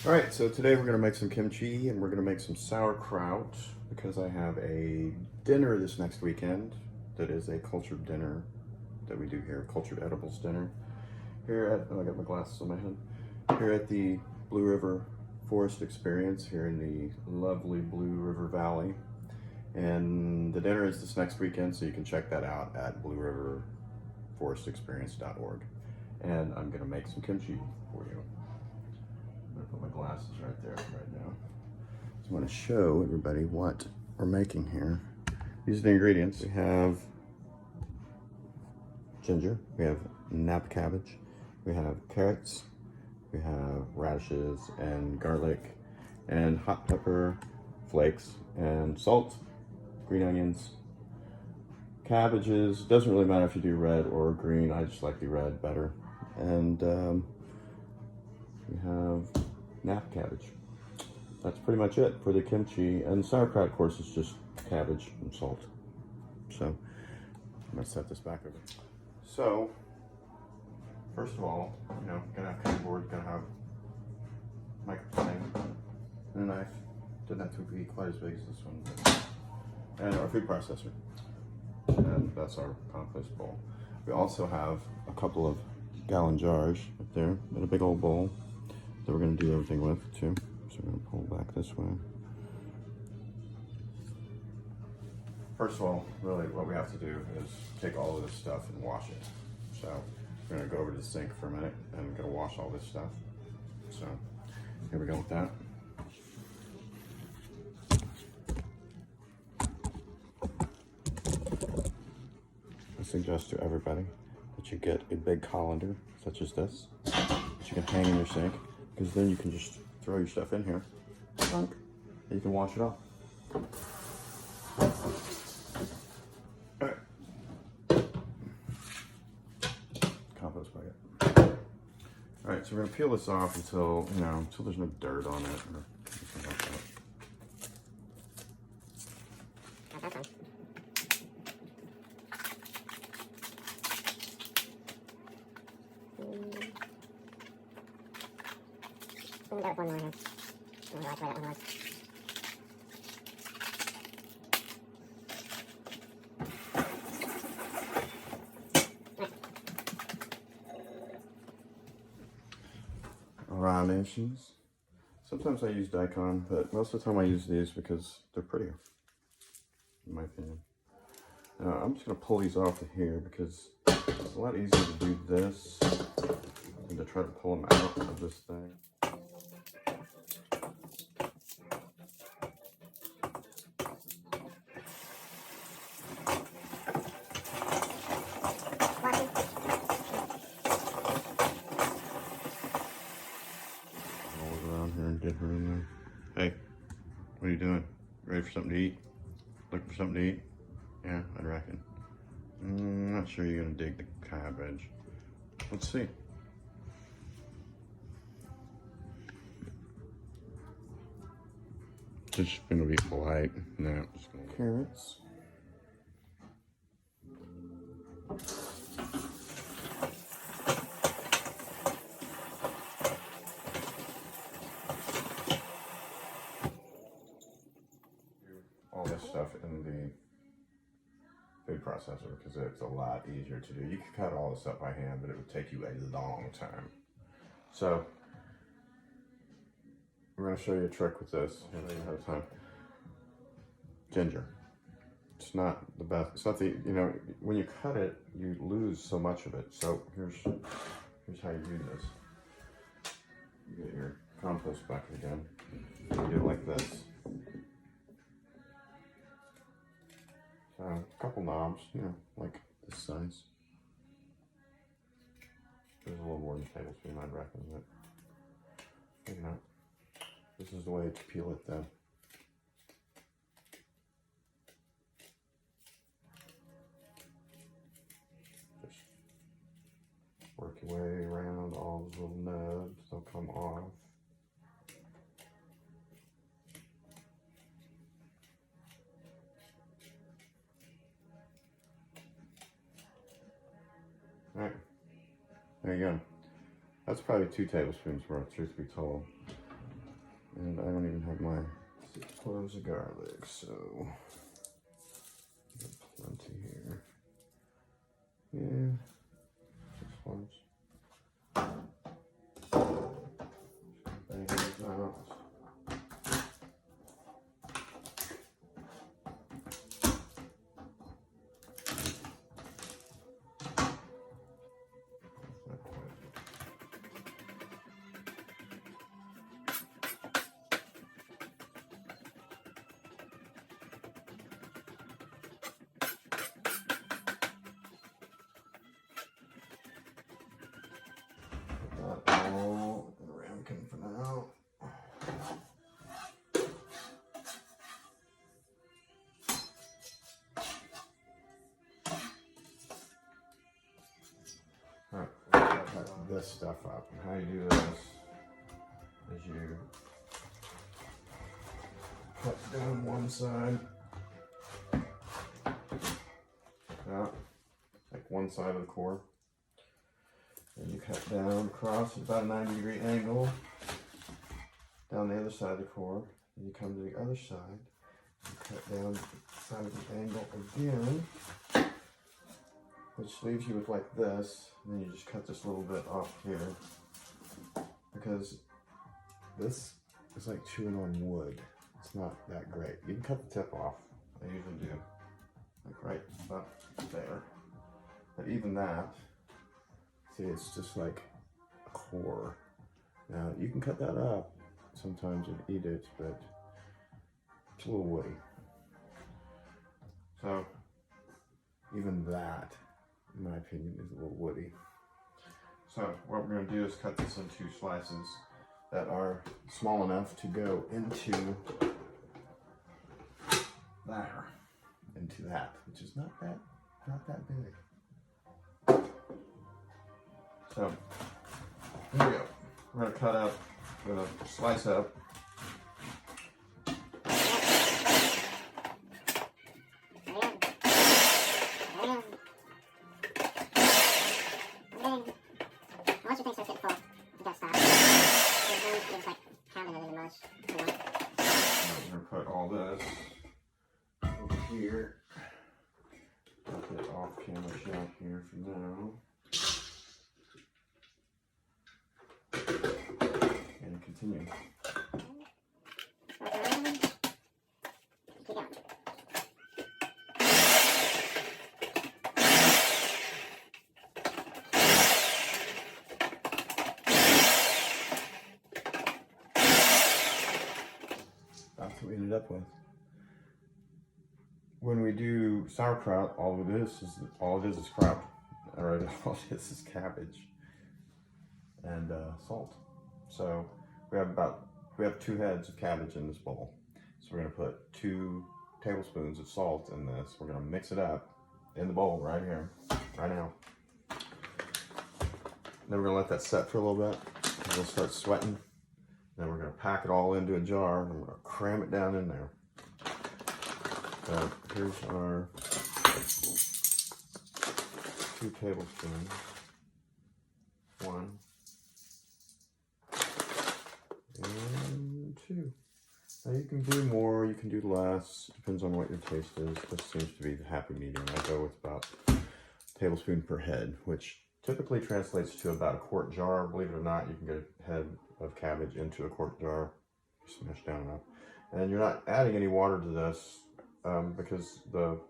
All right, so today we're gonna make some kimchi and we're gonna make some sauerkraut because I have a dinner this next weekend that is a cultured dinner that we do here, cultured edibles dinner. Here at, oh, I got my glasses on my head. Here at the Blue River Forest Experience here in the lovely Blue River Valley. And the dinner is this next weekend, so you can check that out at blueriverforestexperience.org. And I'm gonna make some kimchi for you. I'm gonna put my glasses right there right now. So I want to show everybody what we're making here. These are the ingredients. We have ginger, we have nap cabbage, we have carrots, we have radishes and garlic and hot pepper flakes and salt, green onions, cabbages. Doesn't really matter if you do red or green. I just like the red better. And we have nap cabbage. That's pretty much it for the kimchi. And the sauerkraut, of course, is just cabbage and salt. So I'm gonna set this back over. So first of all, gonna have cutting board, gonna have microplane and a knife. Didn't have to be quite as big as this one, and our food processor. And that's our compost bowl. We also have a couple of gallon jars up there and a big old bowl that we're going to do everything with too. So we're going to pull back this way. First of all, really what we have to do is take all of this stuff and wash it. So we're going to go over to the sink for a minute and we're going to wash all this stuff. So here we go with that. I suggest to everybody that you get a big colander such as this that you can hang in your sink, because then you can just throw your stuff in here and you can wash it off. All right. Compost bucket. All right, so we're gonna peel this off until there's no dirt on it or anything like that. There was one more in here. I don't know where that one was. Raw nations. Sometimes I use daikon, but most of the time I use these because they're prettier, in my opinion. Now I'm just gonna pull these off of here because it's a lot easier to do this than to try to pull them out of this thing. Get her in there. Hey, what are you doing? Ready for something to eat? Looking for something to eat? Yeah, I'd reckon. I'm not sure you're gonna dig the cabbage. Let's see. Just gonna be polite. No, I'm just gonna. Carrots. All this stuff in the food processor because it's a lot easier to do. You could cut all this up by hand, but it would take you a long time. So we're going to show you a trick with this ahead of time. Ginger. It's not the best. It's not the, when you cut it, you lose so much of it. So here's how you do this. You get your compost bucket again. You do it like this. A couple knobs, like this size. There's a little more than a tablespoon, I'd reckon, but maybe not. This is the way to peel it though. Just work your way around all the little nubs, they'll come off. All right, there you go. That's probably 2 tablespoons worth, truth be told. And I don't even have my 6 cloves of garlic, so plenty here. Yeah, 6 cloves. Bang these out. That all in the ramekin for now. Alright, cut this stuff up. And how you do this is you cut down one side. Like one side of the core. And you cut down across at about a 90-degree angle down the other side of the core. And you come to the other side. You cut down the side of the angle again, which leaves you with like this. And then you just cut this little bit off here because this is like chewing on wood. It's not that great. You can cut the tip off. I usually do, like right about there. But even that, see, it's just like a core. Now, you can cut that up sometimes and eat it, but it's a little woody. So, even that, in my opinion, is a little woody. So, what we're going to do is cut this into slices that are small enough to go into there, into that, which is not that big. So, here we go. We're going to cut up, we're going to slice up. Once your thing starts getting full, you gotta stop. You're just like pounding it in the mush. We're going to put all this over here. I'll put it off camera shot here for now. And continue. Keep going. That's what we ended up with. When we do sauerkraut, all it is kraut. Alright, all it is cabbage and salt. So we have 2 heads of cabbage in this bowl. So we're gonna put 2 tablespoons of salt in this. We're gonna mix it up in the bowl right here, right now. Then we're gonna let that set for a little bit. It'll start sweating. Then we're gonna pack it all into a jar and we're gonna cram it down in there. So here's our 2 tablespoons. 1 and 2. Now you can do more, you can do less, depends on what your taste is. This seems to be the happy medium. I go with about a tablespoon per head, which typically translates to about a quart jar. Believe it or not, you can get a head of cabbage into a quart jar, smash down enough. And you're not adding any water to this because the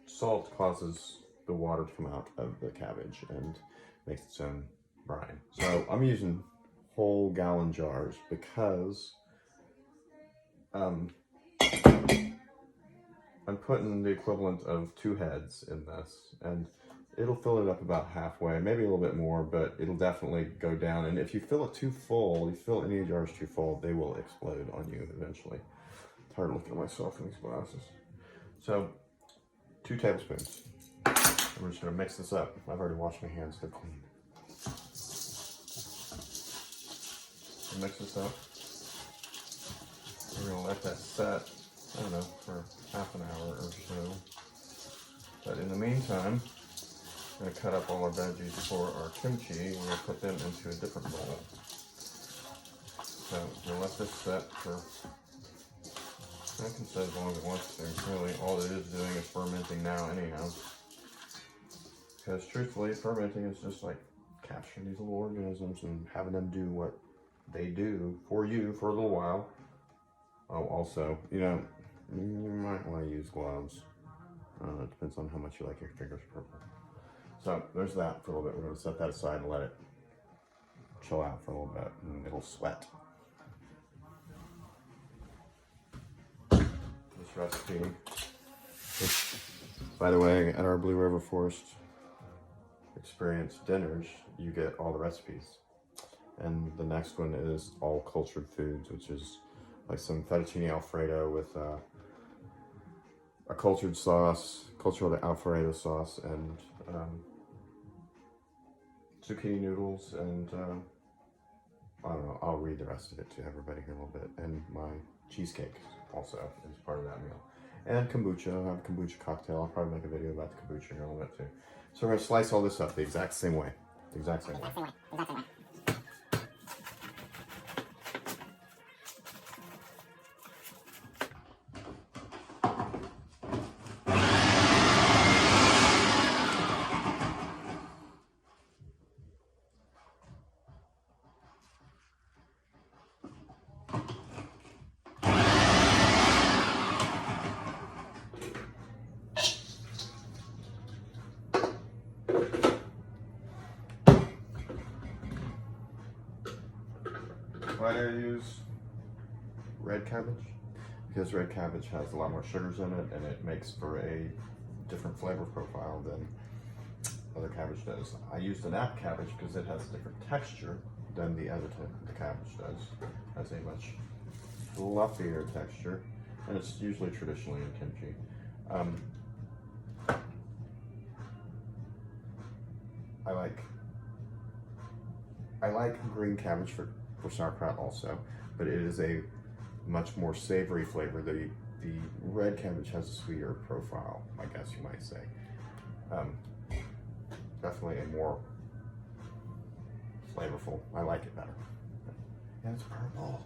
salt causes the water to come out of the cabbage and makes its own brine. So I'm using whole gallon jars because I'm putting the equivalent of 2 heads in this, and it'll fill it up about halfway, maybe a little bit more, but it'll definitely go down. And if you fill it too full, you fill any jars too full, they will explode on you eventually. It's hard looking at myself in these glasses. So 2 tablespoons. And we're just gonna mix this up. I've already washed my hands, they're clean. So mix this up. We're gonna let that set, I don't know, for half an hour or so. But in the meantime, I'm gonna cut up all our veggies for our kimchi. We're gonna put them into a different bowl. So we're gonna let let this set for, I can set as long as it wants to. Really, all it is doing is fermenting now anyhow. Because truthfully, fermenting is just like capturing these little organisms and having them do what they do for you for a little while. Oh, also, you know, you might want to use gloves. It depends on how much you like your fingers purple. So there's that for a little bit. We're going to set that aside and let it chill out for a little bit, and it'll sweat. This recipe, by the way, at our Blue River Forest Experience dinners, you get all the recipes. And the next one is all cultured foods, which is like some fettuccine alfredo with a cultured sauce, cultured alfredo sauce, and zucchini noodles, and I don't know, I'll read the rest of it to everybody here in a little bit. And my cheesecake also is part of that meal. And kombucha, I have a kombucha cocktail. I'll probably make a video about the kombucha here in a little bit too. So we're gonna slice all this up the exact same way. The exact same way. Why do I use red cabbage? Because red cabbage has a lot more sugars in it, and it makes for a different flavor profile than other cabbage does. I use the nap cabbage because it has a different texture than the other the cabbage does. It has a much fluffier texture, and it's usually traditionally in kimchi. I like green cabbage for sauerkraut also, but it is a much more savory flavor. The red cabbage has a sweeter profile, I guess you might say. Definitely a more flavorful. I like it better. And it's purple.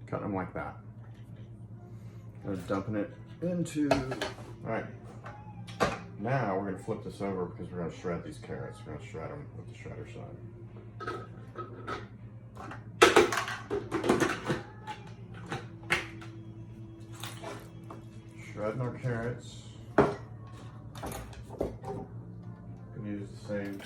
Cutting them like that. Dumping it into, all right. Now we're gonna flip this over because we're gonna shred these carrots. We're gonna shred them with the shredder side. Shredding our carrots. Can use the same.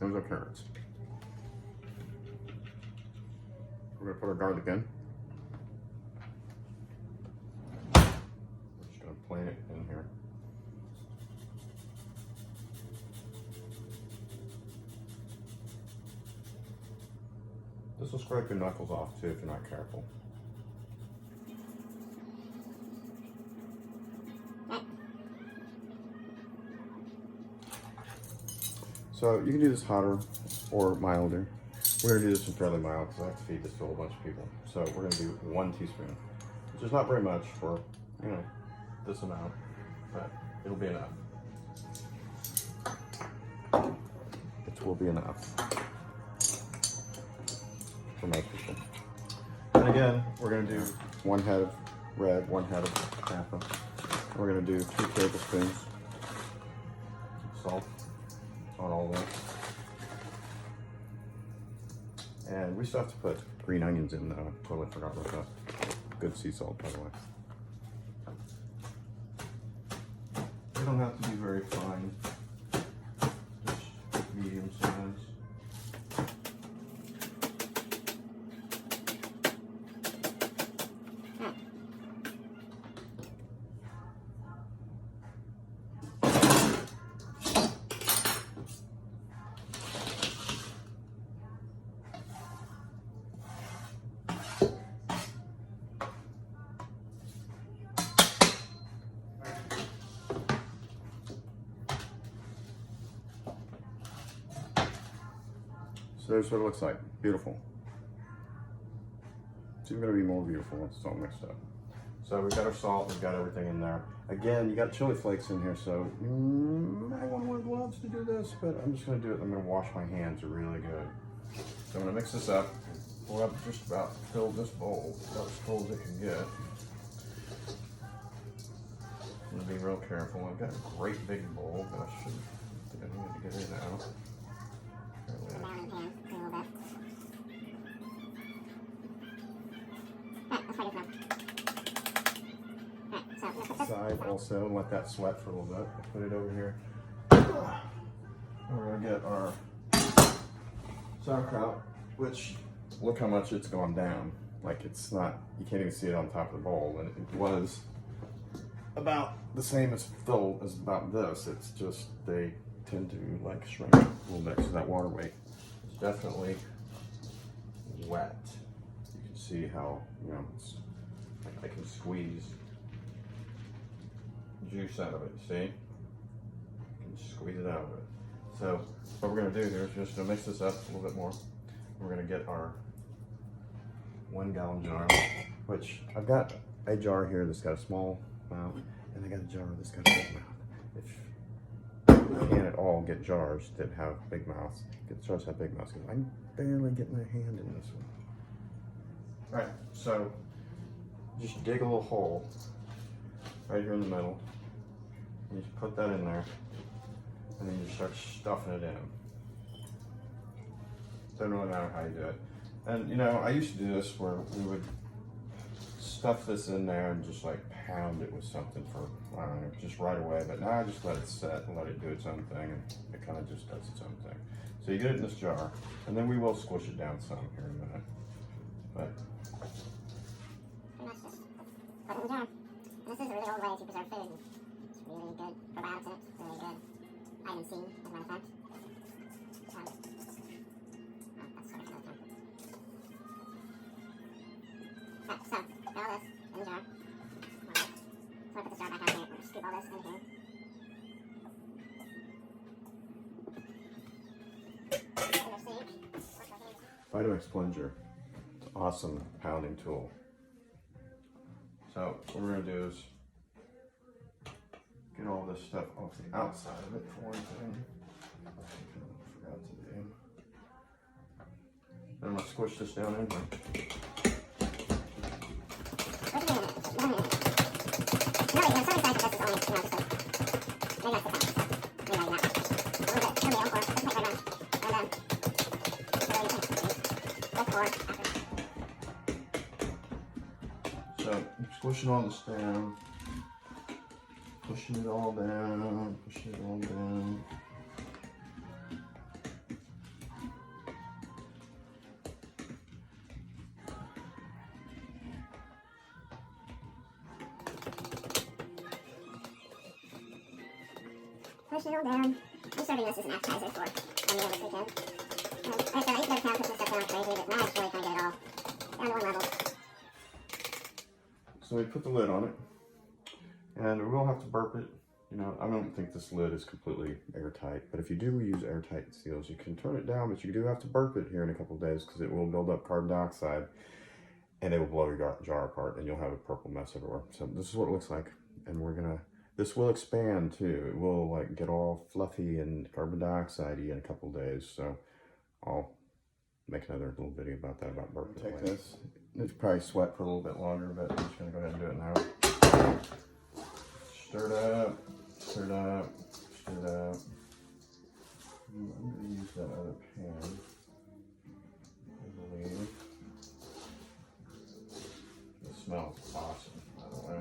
Those are carrots. We're gonna put our garlic in. We're just gonna plant it in here. This will scrape your knuckles off too if you're not careful. So you can do this hotter or milder. We're gonna do this one fairly mild because I have to feed this to a whole bunch of people. So we're gonna do 1 teaspoon, which is not very much for, you know, this amount, but it'll be enough. It will be enough. for most people. And again, we're going to do 1 head of red, 1 head of napa. We're going to do 2 tablespoons salt on all this. And we still have to put green onions in though. I totally forgot about that. Good sea salt, by the way. They don't have to be very fine. Just medium size. So there's what it looks like. Beautiful. It's even going to be more beautiful once it's all mixed up. So we've got our salt, we've got everything in there. Again, you got chili flakes in here, so I want to wear gloves to do this, but I'm just going to do it. I'm going to wash my hands really good. So I'm going to mix this up. We'll have just about filled this bowl, about as full as it can get. I'm going to be real careful. I've got a great big bowl, but I think I need to get it out. Side also, and let that sweat for a little bit. Put it over here. We're gonna get our sauerkraut, which look how much it's gone down. Like it's not, you can't even see it on top of the bowl, and it was about the same as full as about this. It's just they tend to like shrink a little bit because that water weight is definitely wet. You can see how, you know, it's like I can squeeze juice out of it, see? You can squeeze it out of it. So what we're gonna do here is just gonna mix this up a little bit more. We're gonna get our 1 gallon jar, which I've got a jar here that's got a small mouth, and I got a jar that's got a big mouth. If you can at all get jars that have big mouths, get jars that have big mouths, because I can barely get my hand in this one. All right, so just dig a little hole right here in the middle. You just put that in there, and then you start stuffing it in. Doesn't really matter how you do it. And you know, I used to do this where we would stuff this in there and just like pound it with something for, I don't know, just right away. But now I just let it set and let it do its own thing, and it kind of just does its own thing. So you get it in this jar, and then we will squish it down some here in a minute. But pretty much just put it in the jar. And this is a really old way to preserve food. It's really good. Probiotics in it. Really good. Vitamin C, as a matter of fact. Right, so put all this in the jar. So I put this jar back out here. Scoop all this in here. Vitamix plunger. It's an awesome pounding tool. So what we're gonna do is get all this stuff off the outside of it for one thing. Forgot to do. Then I'm gonna squish this down in here. Wait a minute. No, wait, some size of this is only, just like, maybe like this size. Maybe not. A little bit, maybe encore. Let's make right around. And then, so squishing all this down, pushing it all down, pushing it all down. push it all down. I'm serving this as an appetizer for a meal this weekend. Like I said, I used to go to town, push this stuff down crazy, but now I just really trying to get it all down to one level. So we put the lid on it, and we will have to burp it. You know, I don't think this lid is completely airtight, but if you do use airtight seals, you can turn it down, but you do have to burp it here in a couple of days because it will build up carbon dioxide and it will blow your jar apart and you'll have a purple mess everywhere. So this is what it looks like, and this will expand too. It will like get all fluffy and carbon dioxide-y in a couple of days, so I'll make make another little video about that, about burp. Take this. It's probably sweat for a little bit longer, but I'm just gonna go ahead and do it now. Stir it up, stir it up, stir it up. I'm gonna use that other pan, I believe. It smells awesome, by the way.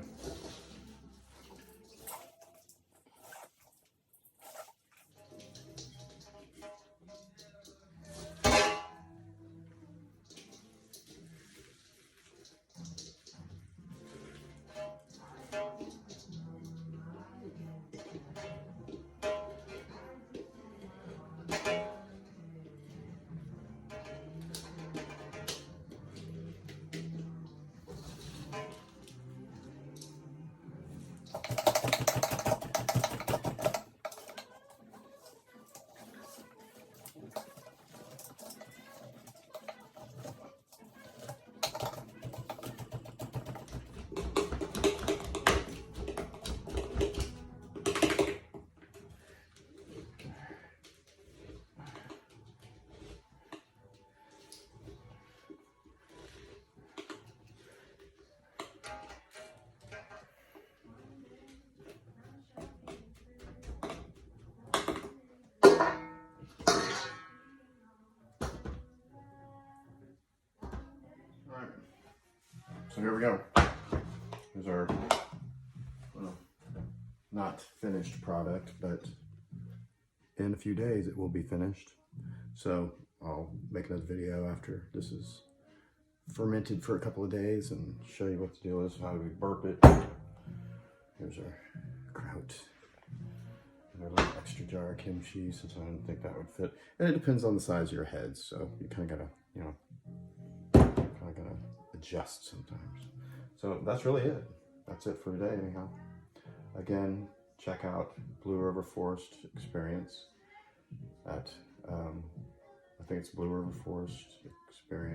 Alright, so here we go. Here's our, well, not finished product, but in a few days it will be finished. So I'll make another video after this is fermented for a couple of days and show you what the deal is, how we burp it. Here's our kraut. And a little extra jar of kimchi, since I didn't think that would fit. And it depends on the size of your heads, so you kind of gotta, you know, kind of gotta adjust sometimes. So that's really it. That's it for today, anyhow. Again, check out Blue River Forest Experience at, I think it's Blue River Forest Experience.